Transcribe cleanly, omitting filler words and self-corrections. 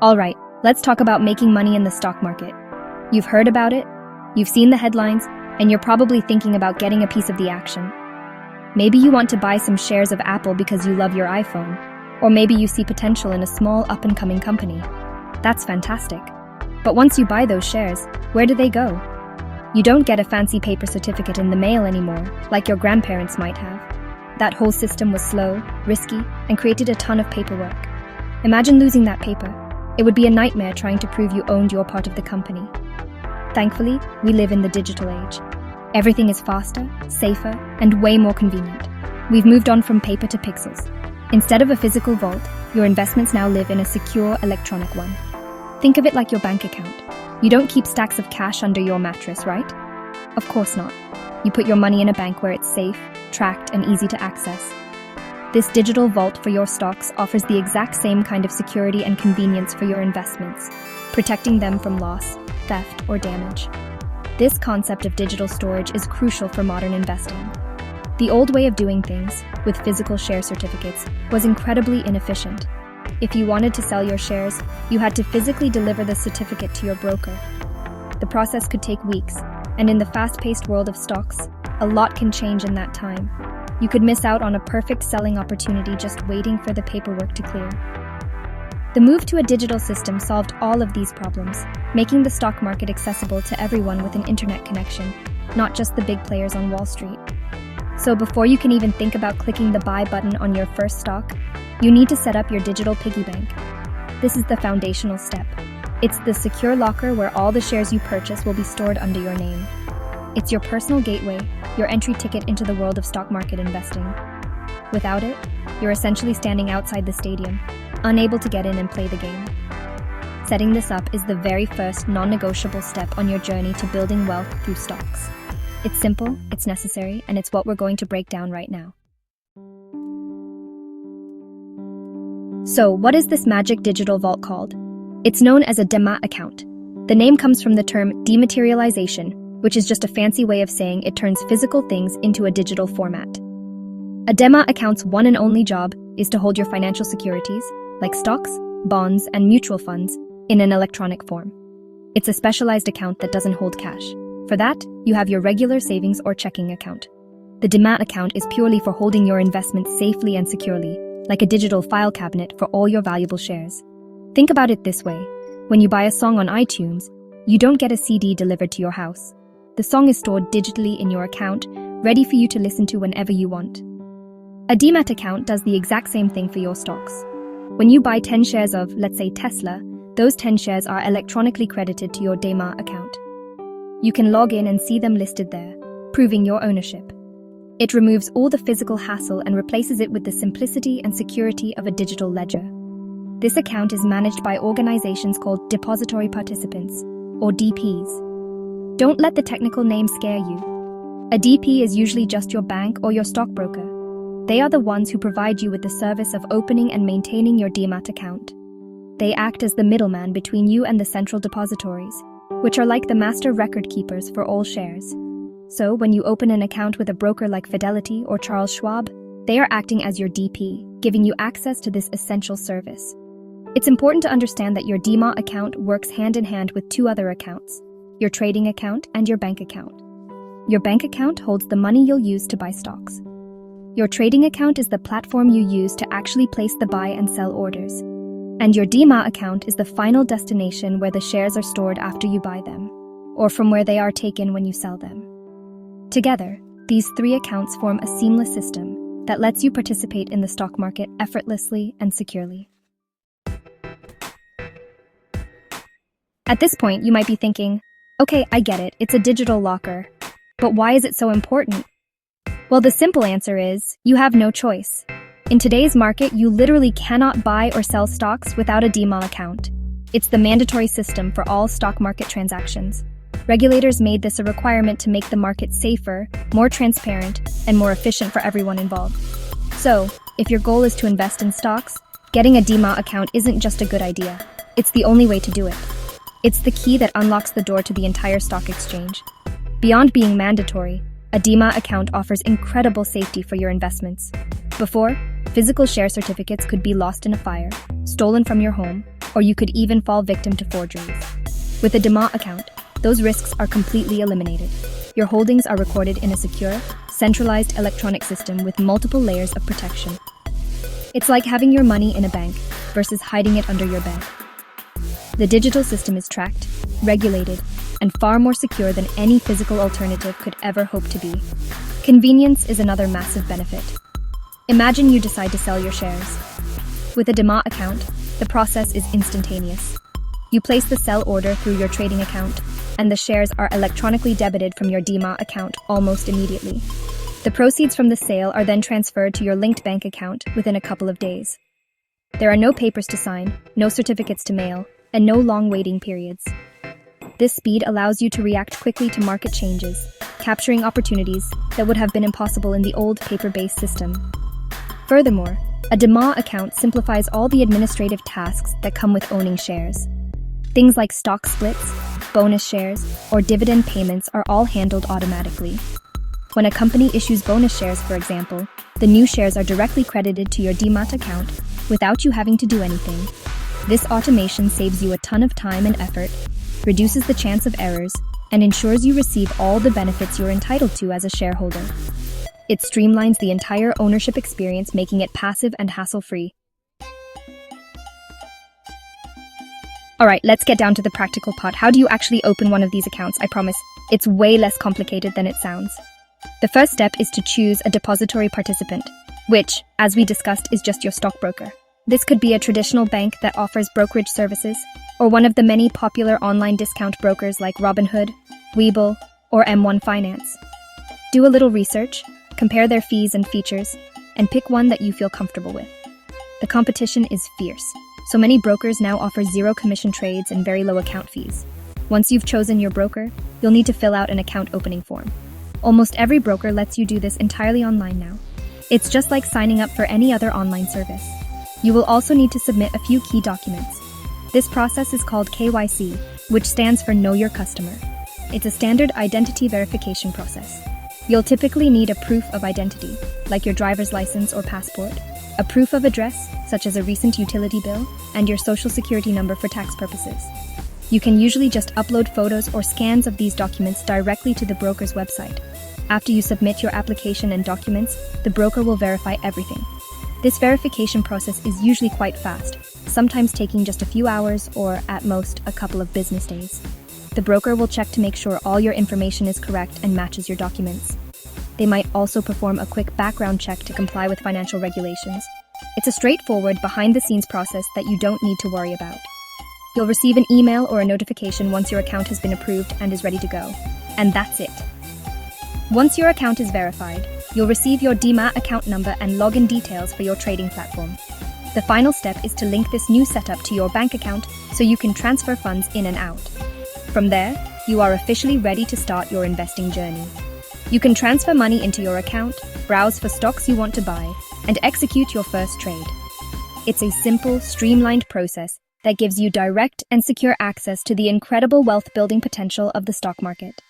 Alright, let's talk about making money in the stock market. You've heard about it, you've seen the headlines, and you're probably thinking about getting a piece of the action. Maybe you want to buy some shares of Apple because you love your iPhone, or maybe you see potential in a small up-and-coming company. That's fantastic. But once you buy those shares, where do they go? You don't get a fancy paper certificate in the mail anymore, like your grandparents might have. That whole system was slow, risky, and created a ton of paperwork. Imagine losing that paper. It would be a nightmare trying to prove you owned your part of the company. Thankfully, we live in the digital age. Everything is faster, safer, and way more convenient. We've moved on from paper to pixels. Instead of a physical vault, your investments now live in a secure electronic one. Think of it like your bank account. You don't keep stacks of cash under your mattress, right? Of course not. You put your money in a bank where it's safe, tracked, and easy to access. This digital vault for your stocks offers the exact same kind of security and convenience for your investments, protecting them from loss, theft, or damage. This concept of digital storage is crucial for modern investing. The old way of doing things, with physical share certificates, was incredibly inefficient. If you wanted to sell your shares, you had to physically deliver the certificate to your broker. The process could take weeks, and in the fast-paced world of stocks, a lot can change in that time. You could miss out on a perfect selling opportunity just waiting for the paperwork to clear. The move to a digital system solved all of these problems, making the stock market accessible to everyone with an internet connection, not just the big players on Wall Street. So before you can even think about clicking the buy button on your first stock, you need to set up your digital piggy bank. This is the foundational step. It's the secure locker where all the shares you purchase will be stored under your name. It's your personal gateway, your entry ticket into the world of stock market investing. Without it, you're essentially standing outside the stadium, unable to get in and play the game. Setting this up is the very first non-negotiable step on your journey to building wealth through stocks. It's simple, it's necessary, and it's what we're going to break down right now. So, what is this magic digital vault called? It's known as a Demat account. The name comes from the term dematerialization, which is just a fancy way of saying it turns physical things into a digital format. A Demat account's one and only job is to hold your financial securities, like stocks, bonds, and mutual funds, in an electronic form. It's a specialized account that doesn't hold cash. For that, you have your regular savings or checking account. The Demat account is purely for holding your investments safely and securely, like a digital file cabinet for all your valuable shares. Think about it this way. When you buy a song on iTunes, you don't get a CD delivered to your house. The song is stored digitally in your account, ready for you to listen to whenever you want. A Demat account does the exact same thing for your stocks. When you buy 10 shares of, let's say, Tesla, those 10 shares are electronically credited to your Demat account. You can log in and see them listed there, proving your ownership. It removes all the physical hassle and replaces it with the simplicity and security of a digital ledger. This account is managed by organizations called depository participants, or DPs. Don't let the technical name scare you. A DP is usually just your bank or your stockbroker. They are the ones who provide you with the service of opening and maintaining your Demat account. They act as the middleman between you and the central depositories, which are like the master record keepers for all shares. So, when you open an account with a broker like Fidelity or Charles Schwab, they are acting as your DP, giving you access to this essential service. It's important to understand that your Demat account works hand in hand with two other accounts, your trading account and your bank account. Your bank account holds the money you'll use to buy stocks. Your trading account is the platform you use to actually place the buy and sell orders. And your Demat account is the final destination where the shares are stored after you buy them, or from where they are taken when you sell them. Together, these three accounts form a seamless system that lets you participate in the stock market effortlessly and securely. At this point, you might be thinking, okay, I get it, it's a digital locker. But why is it so important? Well, the simple answer is, you have no choice. In today's market, you literally cannot buy or sell stocks without a Demat account. It's the mandatory system for all stock market transactions. Regulators made this a requirement to make the market safer, more transparent, and more efficient for everyone involved. So, if your goal is to invest in stocks, getting a Demat account isn't just a good idea. It's the only way to do it. It's the key that unlocks the door to the entire stock exchange. Beyond being mandatory, a Demat account offers incredible safety for your investments. Before, physical share certificates could be lost in a fire, stolen from your home, or you could even fall victim to forgeries. With a Demat account, those risks are completely eliminated. Your holdings are recorded in a secure, centralized electronic system with multiple layers of protection. It's like having your money in a bank versus hiding it under your bed. The digital system is tracked, regulated, and far more secure than any physical alternative could ever hope to be. Convenience is another massive benefit. Imagine you decide to sell your shares. With a Demat account, the process is instantaneous. You place the sell order through your trading account, and the shares are electronically debited from your Demat account almost immediately. The proceeds from the sale are then transferred to your linked bank account within a couple of days. There are no papers to sign, no certificates to mail, and no long waiting periods. This speed allows you to react quickly to market changes, capturing opportunities that would have been impossible in the old paper-based system. Furthermore, a Demat account simplifies all the administrative tasks that come with owning shares. Things like stock splits, bonus shares, or dividend payments are all handled automatically. When a company issues bonus shares, for example, the new shares are directly credited to your Demat account without you having to do anything. This automation saves you a ton of time and effort, reduces the chance of errors, and ensures you receive all the benefits you're entitled to as a shareholder. It streamlines the entire ownership experience, making it passive and hassle-free. Alright, let's get down to the practical part. How do you actually open one of these accounts? I promise, it's way less complicated than it sounds. The first step is to choose a depository participant, which, as we discussed, is just your stockbroker. This could be a traditional bank that offers brokerage services, or one of the many popular online discount brokers like Robinhood, Webull, or M1 Finance. Do a little research, compare their fees and features, and pick one that you feel comfortable with. The competition is fierce, so many brokers now offer zero commission trades and very low account fees. Once you've chosen your broker, you'll need to fill out an account opening form. Almost every broker lets you do this entirely online now. It's just like signing up for any other online service. You will also need to submit a few key documents. This process is called KYC, which stands for Know Your Customer. It's a standard identity verification process. You'll typically need a proof of identity, like your driver's license or passport, a proof of address, such as a recent utility bill, and your social security number for tax purposes. You can usually just upload photos or scans of these documents directly to the broker's website. After you submit your application and documents, the broker will verify everything. This verification process is usually quite fast, sometimes taking just a few hours or, at most, a couple of business days. The broker will check to make sure all your information is correct and matches your documents. They might also perform a quick background check to comply with financial regulations. It's a straightforward, behind-the-scenes process that you don't need to worry about. You'll receive an email or a notification once your account has been approved and is ready to go. And that's it. Once your account is verified, you'll receive your Demat account number and login details for your trading platform. The final step is to link this new setup to your bank account so you can transfer funds in and out. From there, you are officially ready to start your investing journey. You can transfer money into your account, browse for stocks you want to buy, and execute your first trade. It's a simple, streamlined process that gives you direct and secure access to the incredible wealth-building potential of the stock market.